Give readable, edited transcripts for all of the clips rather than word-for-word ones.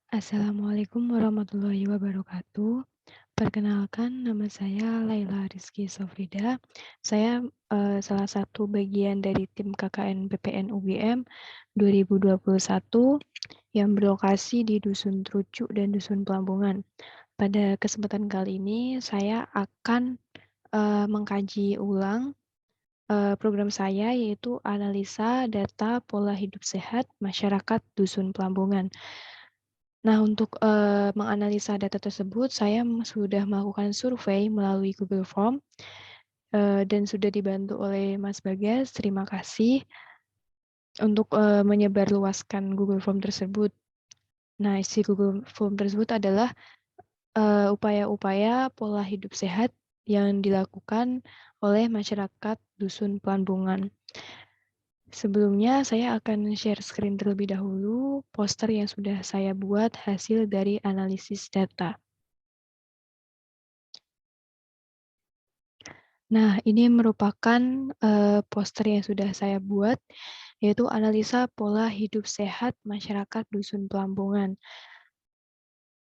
Assalamualaikum warahmatullahi wabarakatuh. Perkenalkan, nama saya Laila Rizky Sofrida. Saya salah satu bagian dari tim KKN BPN UGM 2021 yang berlokasi di Dusun Trucu dan Dusun Pelambungan. Pada kesempatan kali ini, saya akan mengkaji ulang program saya, yaitu analisa data pola hidup sehat masyarakat Dusun Pelambungan. Nah, untuk menganalisa data tersebut, saya sudah melakukan survei melalui Google Form dan sudah dibantu oleh Mas Bagas. Terima kasih untuk menyebarluaskan Google Form tersebut. Nah, isi Google Form tersebut adalah upaya-upaya pola hidup sehat yang dilakukan oleh masyarakat Dusun Pelambungan. Sebelumnya, saya akan share screen terlebih dahulu poster yang sudah saya buat hasil dari analisis data. Nah, ini merupakan poster yang sudah saya buat, yaitu analisa pola hidup sehat masyarakat Dusun Pelambungan.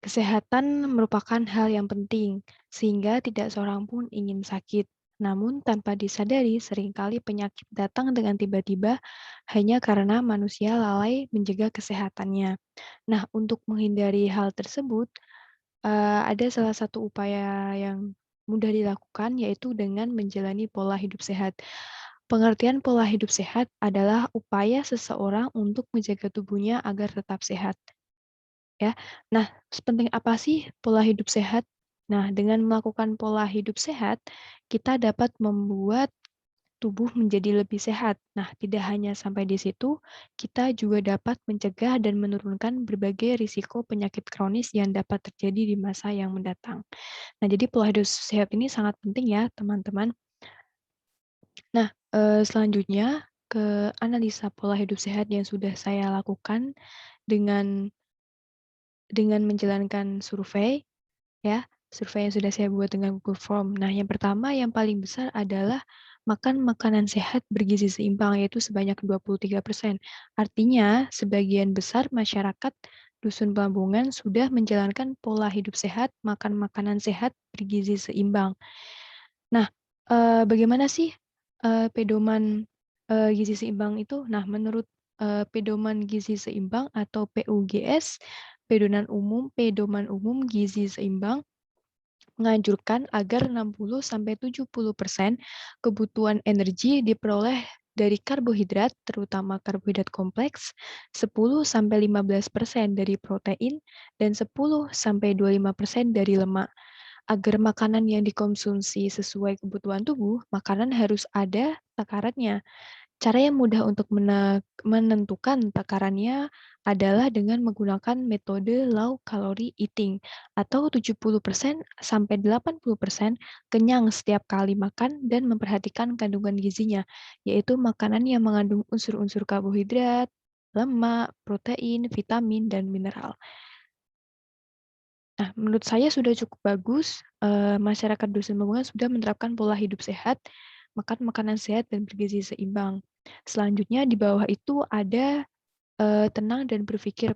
Kesehatan merupakan hal yang penting, sehingga tidak seorang pun ingin sakit. Namun, tanpa disadari, seringkali penyakit datang dengan tiba-tiba hanya karena manusia lalai menjaga kesehatannya. Nah, untuk menghindari hal tersebut, ada salah satu upaya yang mudah dilakukan, yaitu dengan menjalani pola hidup sehat. Pengertian pola hidup sehat adalah upaya seseorang untuk menjaga tubuhnya agar tetap sehat, ya. Nah, sepenting apa sih pola hidup sehat? Nah, dengan melakukan pola hidup sehat, kita dapat membuat tubuh menjadi lebih sehat. Nah, tidak hanya sampai di situ, kita juga dapat mencegah dan menurunkan berbagai risiko penyakit kronis yang dapat terjadi di masa yang mendatang. Nah, jadi pola hidup sehat ini sangat penting ya, teman-teman. Nah, selanjutnya ke analisa pola hidup sehat yang sudah saya lakukan dengan menjalankan survei, ya, survei yang sudah saya buat dengan Google Form. Nah, yang pertama yang paling besar adalah makan makanan sehat bergizi seimbang, yaitu sebanyak 23%. Artinya, sebagian besar masyarakat Dusun Pelambungan sudah menjalankan pola hidup sehat, makan makanan sehat bergizi seimbang. Nah, bagaimana sih, pedoman, gizi seimbang itu? Nah, menurut, pedoman gizi seimbang atau PUGS, Pedoman Umum Gizi Seimbang menganjurkan agar 60-70% kebutuhan energi diperoleh dari karbohidrat, terutama karbohidrat kompleks, 10-15% dari protein, dan 10-25% dari lemak. Agar makanan yang dikonsumsi sesuai kebutuhan tubuh, makanan harus ada takarannya. Cara yang mudah untuk menentukan takarannya adalah dengan menggunakan metode low calorie eating atau 70% sampai 80% kenyang setiap kali makan dan memperhatikan kandungan gizinya, yaitu makanan yang mengandung unsur-unsur karbohidrat, lemak, protein, vitamin, dan mineral. Nah, menurut saya sudah cukup bagus, masyarakat Dusun Bambangan sudah menerapkan pola hidup sehat, makan makanan sehat dan bergizi seimbang. Selanjutnya di bawah itu ada, tenang dan berpikir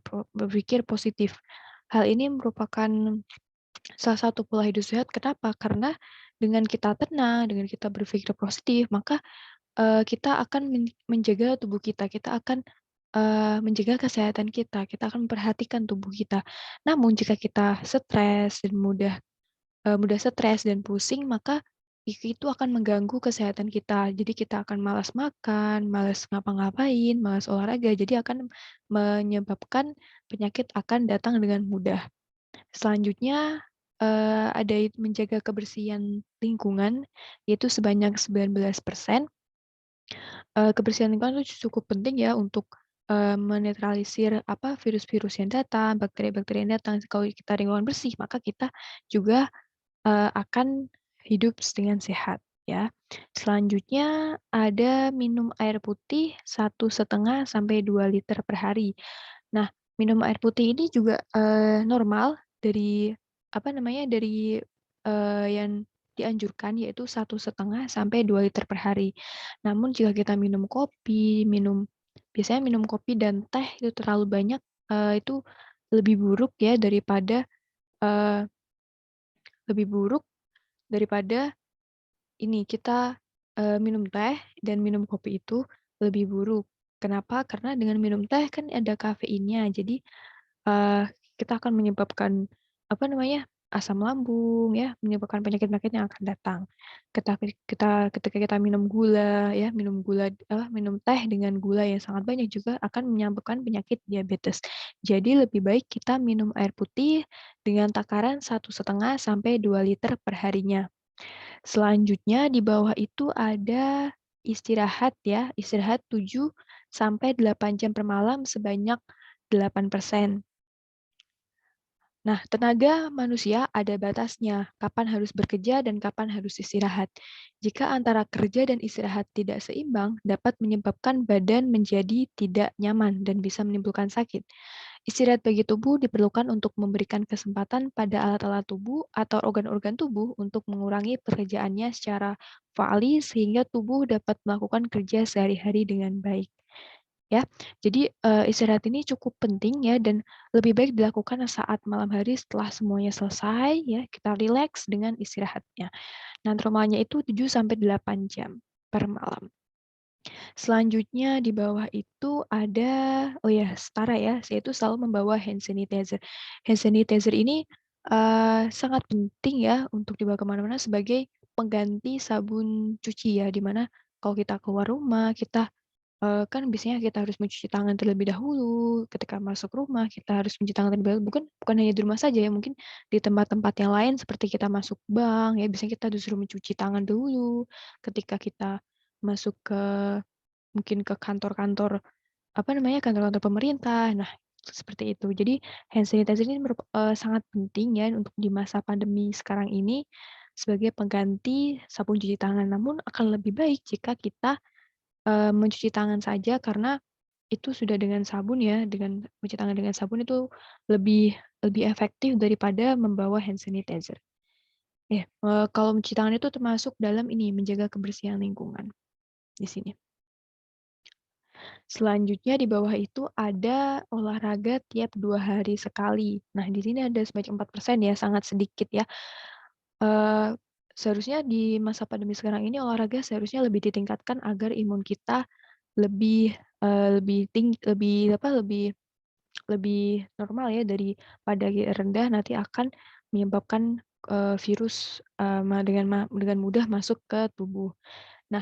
positif. Hal ini merupakan salah satu pola hidup sehat, kenapa? Karena dengan kita tenang, dengan kita berpikir positif, maka kita akan menjaga tubuh kita, kita akan, menjaga kesehatan kita akan memperhatikan tubuh kita. Namun jika kita stres dan mudah stres dan pusing, maka itu akan mengganggu kesehatan kita. Jadi kita akan malas makan, malas ngapa-ngapain, malas olahraga, jadi akan menyebabkan penyakit akan datang dengan mudah. Selanjutnya, ada menjaga kebersihan lingkungan, yaitu sebanyak 19%. Kebersihan lingkungan itu cukup penting ya untuk, menetralisir virus-virus yang datang, bakteri-bakteri yang datang. Kalau kita lingkungan bersih, maka kita juga, akan hidup dengan sehat ya. Selanjutnya ada minum air putih 1,5 sampai 2 liter per hari. Nah, minum air putih ini juga, normal dari, yang dianjurkan, yaitu 1,5 sampai 2 liter per hari. Namun jika kita minum kopi, biasanya minum kopi dan teh itu terlalu banyak, itu lebih buruk ya daripada uh, lebih buruk daripada ini kita minum teh dan minum kopi itu lebih buruk. Kenapa? Karena dengan minum teh kan ada kafeinnya, jadi eee, kita akan menyebabkan, apa namanya, asam lambung ya, menyebabkan penyakit-penyakit yang akan datang. Ketika kita minum gula ya, minum teh dengan gula yang sangat banyak juga akan menyebabkan penyakit diabetes. Jadi lebih baik kita minum air putih dengan takaran 1,5 sampai 2 liter per harinya. Selanjutnya di bawah itu ada istirahat ya, istirahat 7 sampai 8 jam per malam sebanyak 8%. Nah, tenaga manusia ada batasnya, kapan harus bekerja dan kapan harus istirahat. Jika antara kerja dan istirahat tidak seimbang, dapat menyebabkan badan menjadi tidak nyaman dan bisa menimbulkan sakit. Istirahat bagi tubuh diperlukan untuk memberikan kesempatan pada alat-alat tubuh atau organ-organ tubuh untuk mengurangi pekerjaannya secara valid sehingga tubuh dapat melakukan kerja sehari-hari dengan baik. Ya, jadi istirahat ini cukup penting ya dan lebih baik dilakukan saat malam hari setelah semuanya selesai ya, kita rileks dengan istirahatnya. Nah, normalnya itu 7 sampai 8 jam per malam. Selanjutnya di bawah itu ada, oh ya, setara ya, saya itu selalu membawa hand sanitizer. Hand sanitizer ini sangat penting ya untuk dibawa kemana-mana sebagai pengganti sabun cuci ya, di mana kalau kita keluar rumah, kita kan biasanya kita harus mencuci tangan terlebih dahulu, ketika masuk rumah kita harus mencuci tangan terlebih dahulu, bukan hanya di rumah saja ya, mungkin di tempat-tempat yang lain seperti kita masuk bank ya, biasanya kita disuruh mencuci tangan dulu, ketika kita masuk mungkin ke kantor-kantor, apa namanya, kantor-kantor pemerintah. Nah, seperti itu. Jadi hand sanitizer ini sangat penting ya untuk di masa pandemi sekarang ini sebagai pengganti sabun cuci tangan. Namun akan lebih baik jika kita, mencuci tangan saja karena itu sudah dengan sabun ya, dengan mencuci tangan dengan sabun itu lebih lebih efektif daripada membawa hand sanitizer. Ya, kalau mencuci tangan itu termasuk dalam ini, menjaga kebersihan lingkungan di sini. Selanjutnya di bawah itu ada olahraga tiap 2 hari sekali. Nah, di sini ada sebanyak 4% ya, sangat sedikit ya. Eee, Seharusnya di masa pandemi sekarang ini olahraga seharusnya lebih ditingkatkan agar imun kita lebih, lebih apa, lebih normal ya daripada rendah nanti akan menyebabkan, virus, dengan mudah masuk ke tubuh. Nah,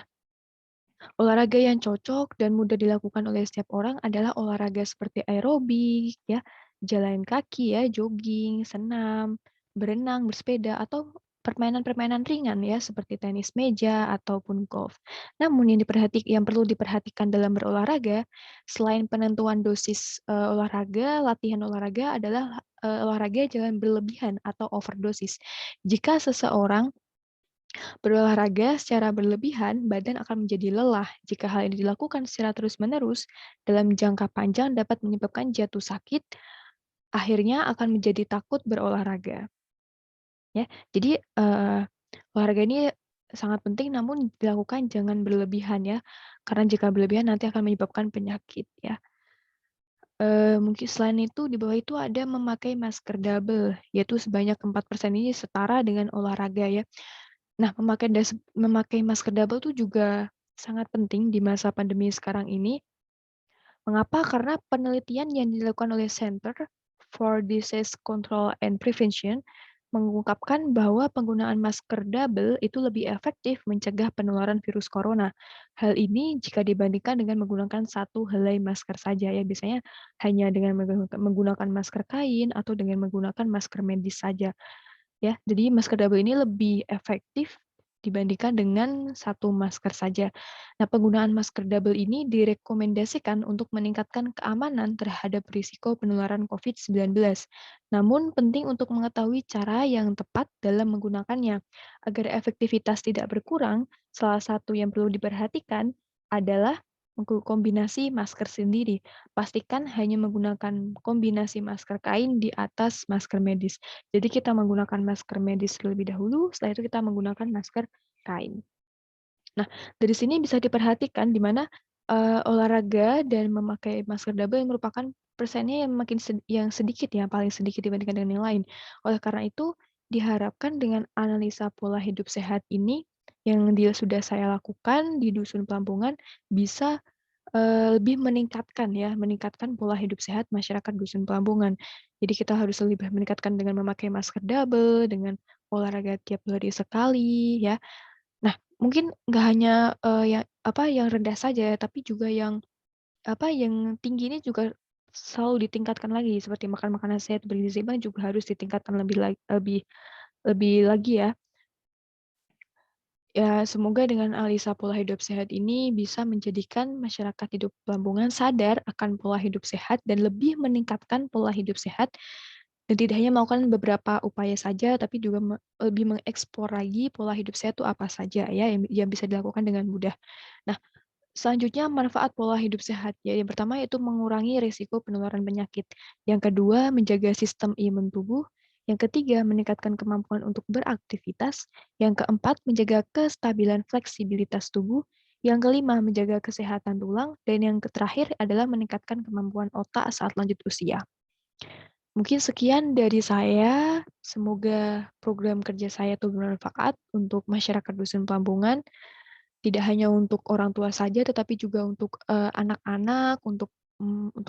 olahraga yang cocok dan mudah dilakukan oleh setiap orang adalah olahraga seperti aerobik ya, jalan kaki ya, jogging, senam, berenang, bersepeda, atau permainan-permainan ringan ya seperti tenis meja ataupun golf. Namun yang perlu diperhatikan dalam berolahraga, selain penentuan dosis, olahraga, latihan olahraga adalah, olahraga jangan berlebihan atau overdosis. Jika seseorang berolahraga secara berlebihan, badan akan menjadi lelah. Jika hal ini dilakukan secara terus-menerus, dalam jangka panjang dapat menyebabkan jatuh sakit, akhirnya akan menjadi takut berolahraga. Ya, jadi olahraga ini sangat penting, namun dilakukan jangan berlebihan ya, karena jika berlebihan nanti akan menyebabkan penyakit ya. Mungkin selain itu di bawah itu ada memakai masker double, yaitu sebanyak 4% ini setara dengan olahraga ya. Nah, memakai masker double itu juga sangat penting di masa pandemi sekarang ini. Mengapa? Karena penelitian yang dilakukan oleh Center for Disease Control and Prevention mengungkapkan bahwa penggunaan masker double itu lebih efektif mencegah penularan virus corona. Hal ini jika dibandingkan dengan menggunakan satu helai masker saja ya, biasanya hanya dengan menggunakan masker kain atau dengan menggunakan masker medis saja. Ya, jadi masker double ini lebih efektif dibandingkan dengan satu masker saja. Nah, penggunaan masker double ini direkomendasikan untuk meningkatkan keamanan terhadap risiko penularan COVID-19. Namun, penting untuk mengetahui cara yang tepat dalam menggunakannya. Agar efektivitas tidak berkurang, salah satu yang perlu diperhatikan adalah kombinasi masker sendiri. Pastikan hanya menggunakan kombinasi masker kain di atas masker medis. Jadi kita menggunakan masker medis terlebih dahulu, setelah itu kita menggunakan masker kain. Nah, dari sini bisa diperhatikan di mana, olahraga dan memakai masker double merupakan persennya yang makin yang sedikit ya, paling sedikit dibandingkan dengan yang lain. Oleh karena itu, diharapkan dengan analisa pola hidup sehat ini, yang sudah saya lakukan di dusun Pelampungan, bisa, lebih meningkatkan ya, meningkatkan pola hidup sehat masyarakat dusun Pelampungan. Jadi kita harus lebih meningkatkan dengan memakai masker double, dengan olahraga tiap 2 hari sekali ya. Nah, mungkin nggak hanya, yang rendah saja ya, tapi juga yang tinggi ini juga selalu ditingkatkan lagi, seperti makan makanan sehat bergizi seimbang juga harus ditingkatkan lebih lebih lagi ya. Ya, semoga dengan analisa pola hidup sehat ini bisa menjadikan masyarakat hidup Lamongan sadar akan pola hidup sehat dan lebih meningkatkan pola hidup sehat, dan tidak hanya melakukan beberapa upaya saja, tapi juga lebih mengeksplor lagi pola hidup sehat itu apa saja ya, yang bisa dilakukan dengan mudah. Nah, selanjutnya manfaat pola hidup sehat, ya yang pertama itu mengurangi risiko penularan penyakit, yang kedua menjaga sistem imun tubuh, yang ketiga meningkatkan kemampuan untuk beraktivitas, yang keempat menjaga kestabilan fleksibilitas tubuh, yang kelima menjaga kesehatan tulang, dan yang terakhir adalah meningkatkan kemampuan otak saat lanjut usia. Mungkin sekian dari saya, semoga program kerja saya itu bermanfaat untuk masyarakat dusun Pelampungan. Tidak hanya untuk orang tua saja, tetapi juga untuk, anak-anak, untuk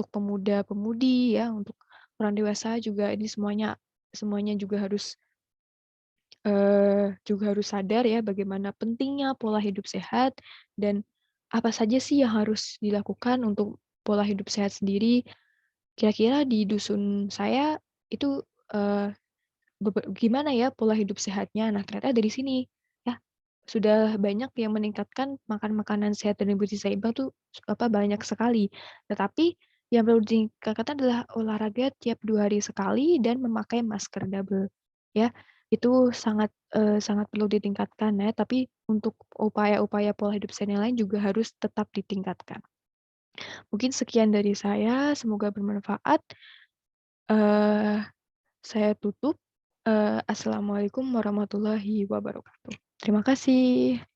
pemuda-pemudi ya, untuk orang dewasa juga ini semuanya semuanya juga harus sadar ya bagaimana pentingnya pola hidup sehat dan apa saja sih yang harus dilakukan untuk pola hidup sehat sendiri. Kira-kira di dusun saya itu, eee gimana ya pola hidup sehatnya? Nah, ternyata dari sini, ya, sudah banyak yang meningkatkan makan makanan sehat dan bergizi seimbang tuh, banyak sekali. Tetapi yang perlu ditingkatkan adalah olahraga tiap 2 hari sekali dan memakai masker double, ya. Itu sangat perlu ditingkatkan ya, tapi untuk upaya-upaya pola hidup sehat yang lain juga harus tetap ditingkatkan. Mungkin sekian dari saya, semoga bermanfaat. Eee saya tutup. Assalamualaikum warahmatullahi wabarakatuh. Terima kasih.